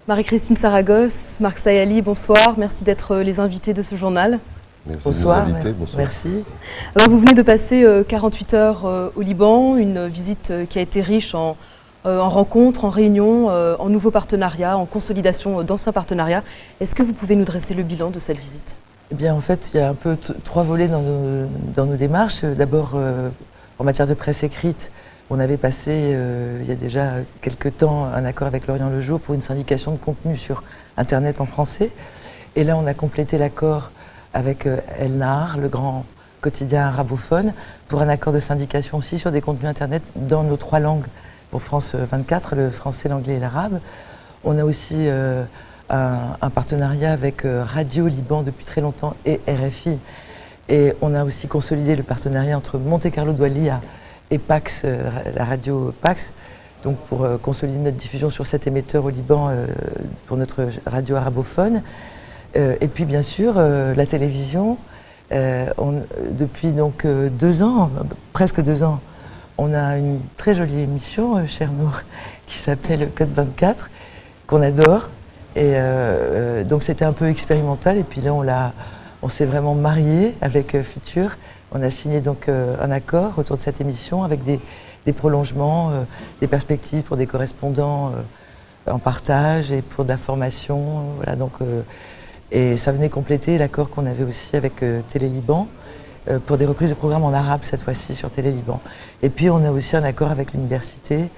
Marie-Christine Saragosse, Marc Sayali, bonsoir. Merci d'être les invités de ce journal. Merci bonsoir, de nous inviter. Bonsoir. Merci. Alors vous venez de passer 48 heures au Liban, une visite qui a été riche en rencontres, en réunions, en nouveaux partenariats, en consolidation d'anciens partenariats. Est-ce que vous pouvez nous dresser le bilan de cette visite? Eh bien, en fait, il y a un peu trois volets dans nos démarches. D'abord, en matière de presse écrite, on avait passé, il y a déjà quelques temps, un accord avec Lorient Le Jour pour une syndication de contenu sur Internet en français. Et là, on a complété l'accord avec El Nahar, le grand quotidien arabophone, pour un accord de syndication aussi sur des contenus Internet dans nos trois langues pour France 24, le français, l'anglais et l'arabe. On a aussi un partenariat avec Radio Liban depuis très longtemps et RFI. Et on a aussi consolidé le partenariat entre Monte Carlo Doualiya et Pax, la radio Pax, donc pour consolider notre diffusion sur cet émetteur au Liban pour notre radio arabophone. Et puis bien sûr la télévision, depuis donc 2 ans, presque 2 ans, on a une très jolie émission, cher Nour, qui s'appelle Code 24, qu'on adore. Et donc c'était un peu expérimental, et puis là on s'est vraiment marié avec Futur. On a signé donc un accord autour de cette émission avec des prolongements, des perspectives pour des correspondants en partage et pour de la formation. Voilà, donc, et ça venait compléter l'accord qu'on avait aussi avec Télé Liban pour des reprises de programmes en arabe cette fois-ci sur Télé Liban. Et puis on a aussi un accord avec l'université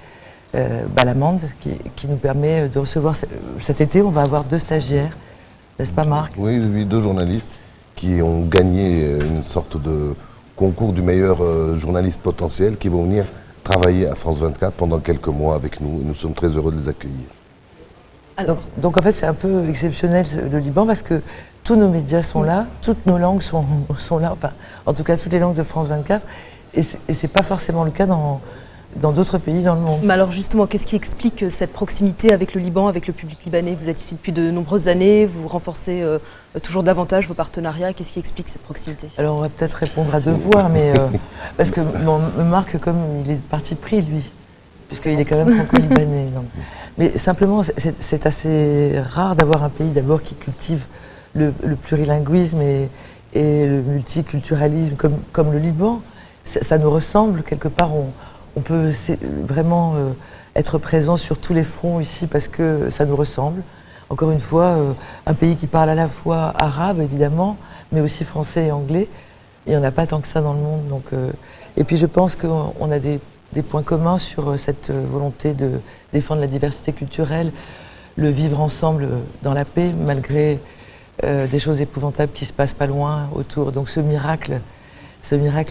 Balamande qui nous permet de recevoir, cet été on va avoir 2 stagiaires, n'est-ce pas Marc? Oui, 2 journalistes qui ont gagné une sorte de concours du meilleur journaliste potentiel qui vont venir travailler à France 24 pendant quelques mois avec nous. Et nous sommes très heureux de les accueillir. Donc en fait c'est un peu exceptionnel le Liban parce que tous nos médias sont là, toutes nos langues sont là, enfin en tout cas toutes les langues de France 24 et c'est pas forcément le cas dans d'autres pays dans le monde. Mais alors justement, qu'est-ce qui explique cette proximité avec le Liban, avec le public libanais? Vous êtes ici depuis de nombreuses années, vous renforcez toujours davantage vos partenariats. Qu'est-ce qui explique cette proximité? Alors on va peut-être répondre à 2 voix, mais parce que Marc, comme il est parti pris lui, puisqu'il est quand même franco-libanais. Mais simplement, c'est assez rare d'avoir un pays d'abord qui cultive le plurilinguisme et le multiculturalisme comme le Liban. Ça nous ressemble, quelque part, on peut vraiment être présent sur tous les fronts ici parce que ça nous ressemble. Encore une fois, un pays qui parle à la fois arabe, évidemment, mais aussi français et anglais. Il n'y en a pas tant que ça dans le monde. Donc, et puis je pense qu'on a des points communs sur cette volonté de défendre la diversité culturelle, le vivre ensemble dans la paix, malgré des choses épouvantables qui se passent pas loin autour. Donc ce miracle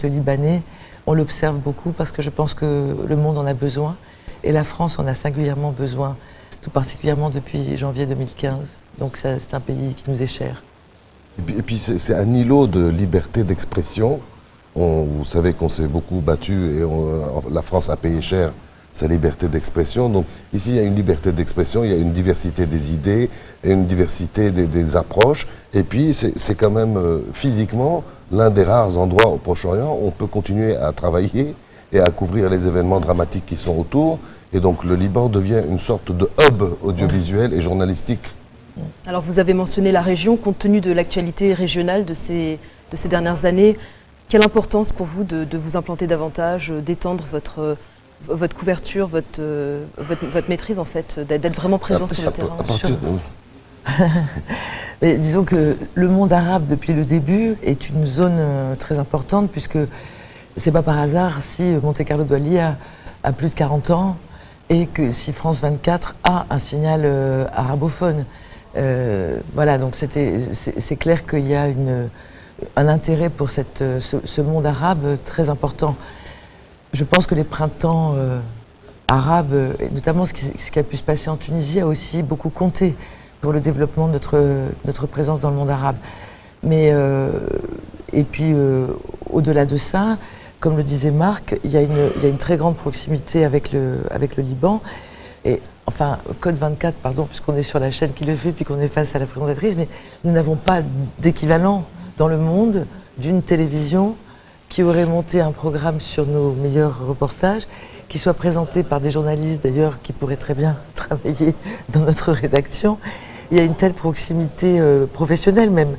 libanais, on l'observe beaucoup parce que je pense que le monde en a besoin et la France en a singulièrement besoin, tout particulièrement depuis janvier 2015. Donc c'est un pays qui nous est cher. Et puis c'est un îlot de liberté d'expression. Vous savez qu'on s'est beaucoup battu et la France a payé cher sa liberté d'expression. Donc ici, il y a une liberté d'expression, il y a une diversité des idées, et une diversité des approches. Et puis, c'est quand même physiquement l'un des rares endroits au Proche-Orient où on peut continuer à travailler et à couvrir les événements dramatiques qui sont autour. Et donc le Liban devient une sorte de hub audiovisuel et journalistique. Alors vous avez mentionné la région, compte tenu de l'actualité régionale de ces dernières années. Quelle importance pour vous de vous implanter davantage, d'étendre votre couverture, votre maîtrise en fait, d'être vraiment présent sur le terrain? Mais disons que le monde arabe depuis le début est une zone très importante puisque c'est pas par hasard si Monte Carlo Doualiya a plus de 40 ans et que si France 24 a un signal arabophone. Voilà, donc c'est clair qu'il y a un intérêt pour ce monde arabe très important. Je pense que les printemps arabes, et notamment ce qui a pu se passer en Tunisie, a aussi beaucoup compté pour le développement de notre présence dans le monde arabe. Mais, et puis, au-delà de ça, comme le disait Marc, il y a une très grande proximité avec le Liban. Et, enfin, Code 24, pardon, puisqu'on est sur la chaîne qui le fait, puis qu'on est face à la présentatrice, mais nous n'avons pas d'équivalent dans le monde d'une télévision qui aurait monté un programme sur nos meilleurs reportages qui soit présenté par des journalistes d'ailleurs qui pourraient très bien travailler dans notre rédaction. Il y a une telle proximité professionnelle même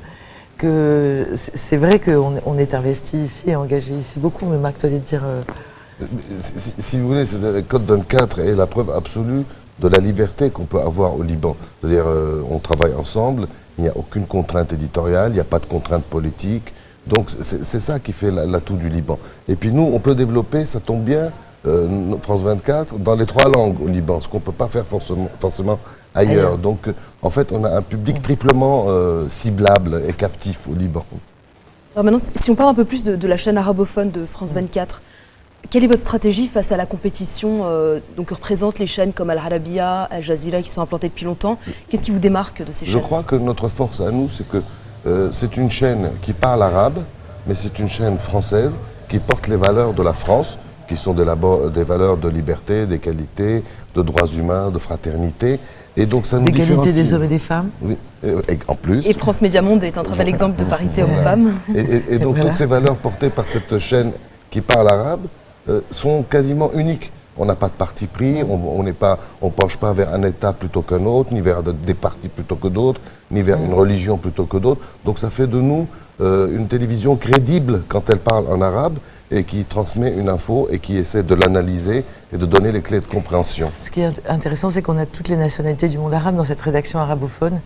que c'est vrai qu'on est investi ici et engagé ici beaucoup, mais Marc, tu allais dire... Si vous voulez, le Code 24 est la preuve absolue de la liberté qu'on peut avoir au Liban. C'est-à-dire, on travaille ensemble, il n'y a aucune contrainte éditoriale, il n'y a pas de contrainte politique. Donc, c'est ça qui fait l'atout du Liban. Et puis nous, on peut développer, ça tombe bien, France 24, dans les 3 langues au Liban, ce qu'on ne peut pas faire forcément ailleurs. Donc, en fait, on a un public triplement ciblable et captif au Liban. Alors maintenant, si on parle un peu plus de la chaîne arabophone de France 24, quelle est votre stratégie face à la compétition donc, que représentent les chaînes comme Al Arabiya, Al Jazeera qui sont implantées depuis longtemps? Qu'est-ce qui vous démarque de ces chaînes? Je crois que notre force à nous, c'est que c'est une chaîne qui parle arabe, mais c'est une chaîne française qui porte les valeurs de la France, qui sont des valeurs de liberté, d'égalité, de droits humains, de fraternité. Et donc ça nous différencie. D'égalité des hommes et des femmes. Oui, en plus. Et France Média Monde est un très bel exemple de parité homme-femme. Et donc toutes ces valeurs portées par cette chaîne qui parle arabe sont quasiment uniques. On n'a pas de parti pris, on ne penche pas vers un État plutôt qu'un autre, ni vers des partis plutôt que d'autres, ni vers une religion plutôt que d'autres. Donc ça fait de nous une télévision crédible quand elle parle en arabe et qui transmet une info et qui essaie de l'analyser et de donner les clés de compréhension. Ce qui est intéressant, c'est qu'on a toutes les nationalités du monde arabe dans cette rédaction arabophone.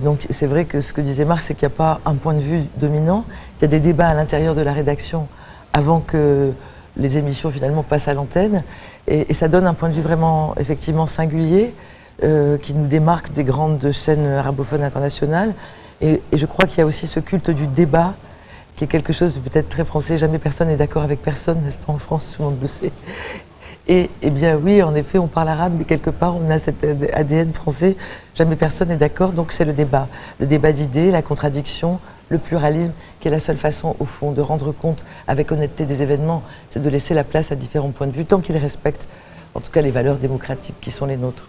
Donc c'est vrai que ce que disait Marc, c'est qu'il n'y a pas un point de vue dominant. Il y a des débats à l'intérieur de la rédaction avant que les émissions finalement passent à l'antenne. Et ça donne un point de vue vraiment effectivement singulier qui nous démarque des grandes chaînes arabophones internationales. Et je crois qu'il y a aussi ce culte du débat qui est quelque chose de peut-être très français. Jamais personne n'est d'accord avec personne, n'est-ce pas, en France, tout le monde le sait. Et bien oui, en effet, on parle arabe, mais quelque part, on a cet ADN français. Jamais personne n'est d'accord, donc c'est le débat. Le débat d'idées, la contradiction, le pluralisme, qui est la seule façon, au fond, de rendre compte avec honnêteté des événements, c'est de laisser la place à différents points de vue, tant qu'ils respectent, en tout cas, les valeurs démocratiques qui sont les nôtres.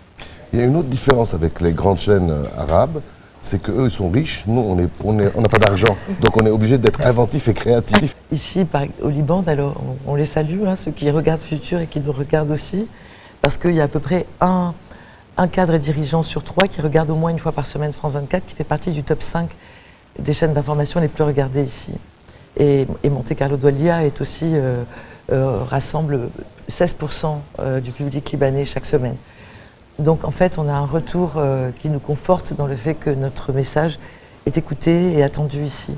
Il y a une autre différence avec les grandes chaînes arabes, c'est qu'eux, ils sont riches, nous, on n'a pas d'argent. Donc on est obligé d'être inventif et créatif. Ici, au Liban, alors, on les salue, hein, ceux qui regardent Futur et qui nous regardent aussi, parce qu'il y a à peu près un cadre et dirigeant sur 3 qui regarde au moins une fois par semaine France 24, qui fait partie du top 5 des chaînes d'information les plus regardées ici. Et Monte Carlo Doualiya est aussi, rassemble 16% du public libanais chaque semaine. Donc en fait, on a un retour qui nous conforte dans le fait que notre message est écouté et attendu ici.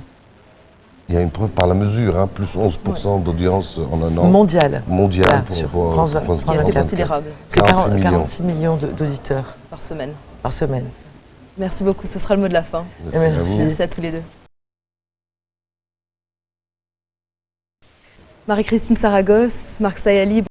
Il y a une preuve par la mesure, hein, plus 11% d'audience en un an. Mondial. Mondial sur pour France 24. C'est considérable. C'est 46 millions d'auditeurs. Par semaine. Par semaine. Merci beaucoup, ce sera le mot de la fin. Merci à vous. Merci à tous les deux. Marie-Christine Saragosse, Marc Sayali.